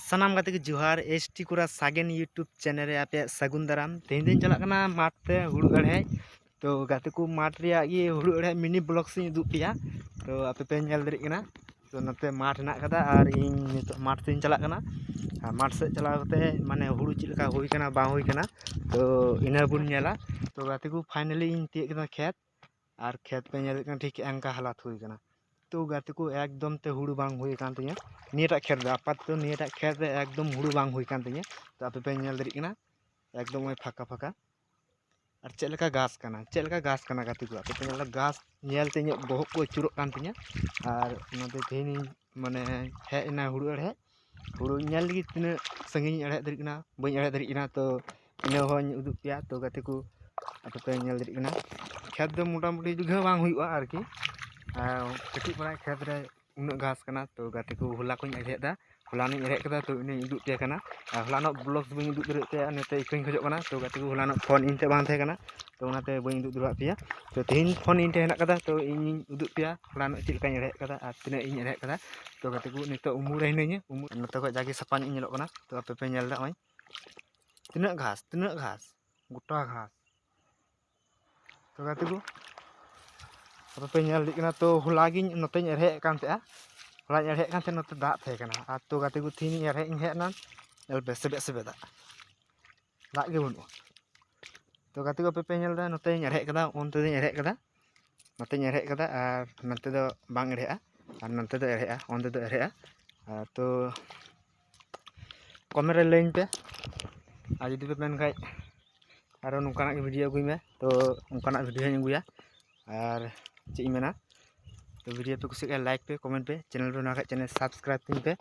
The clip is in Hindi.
सानाम गाते के जोहार एसटी कोरा सागेन यूट्यूब चैनल रे आपे सगुन दाराम तेन दिन चला कना माठ ते हुड़ू अड़े तो गाते को माठ रे ये हुड़ू अड़े मिनी ब्लॉग से उदू पिया तो आपे पे नेल दरी कना तो नते माठ हेना कदा और इन नितो माठ से चला कना माठ से चला कते माने हुड़ू चिलका होई कना बा होई कना तो इना बुन नेला तो गाते को फाइनली इन तिय कना खेत और खेत पे नेल कना ठीक अंका हालात होई कना तो गाते को एकदम ते हुड़ू बांग हुई कान तिया नियटा खेत आपात तो नियटा खेत एकदम हुड़ू बांग हुई कान तिया तो आपे पे नेल दरी कना एकदम फाका फाका और चेलका घास कना गाते को आपे पे नेल घास नेल ते बोहक को चुरो कान तिया और नते तेनी माने हे इना हुड़ू अड़े हुड़ू नेल लगी तिना संगी अड़े दरी कना बई अड़े दरी कना तो इना होñ उदु पिया तो गाते को आपे पे नेल दरी कना खेत दो मोटा मोटी बिघा बांग हुईआ आरकी कटी पड़ा खेत रे उन घास कना तो गाते को होला को अड़ेदा होला नि अड़े कदा तो इन उदु पे कना होला ब्लॉग्स बई उदु दरे ते नेते इकኝ खजो कना तो गाते को होला फोन इनते बांग थे कना तो उनाते बई उदु दरा पिया तो तेन फोन इनते हेना कदा तो इन उदु पिया होला चिलका अड़े कदा और तिना इन अड़े कदा तो गाते को नितो उमुर हिनाइया उमुर नते को जागे सपान इन नेलो कना तो आपे पे नेल दा ओय तिना घास गोटा घास तो गाते को apa pe nyal dik kana to hulagi note nyere kan te hula nyere kan te note dak the kana ato gate gu thini nyere ing he nan el sebe da dak ge bunu to gate gu pe nyal da note nyere kada onte nyere kada note nyere kada ar nante do bang ere ar nante do ere onte do ere to komen re lain pe ar jodi pe men kai aro nungkana ge video agui me to nungkana video nya aguya আর चीज मेना तो वीडियो पे कुछ लाइक पे कमेंट पे चैनल पे ना चैनल सब्सक्राइब पे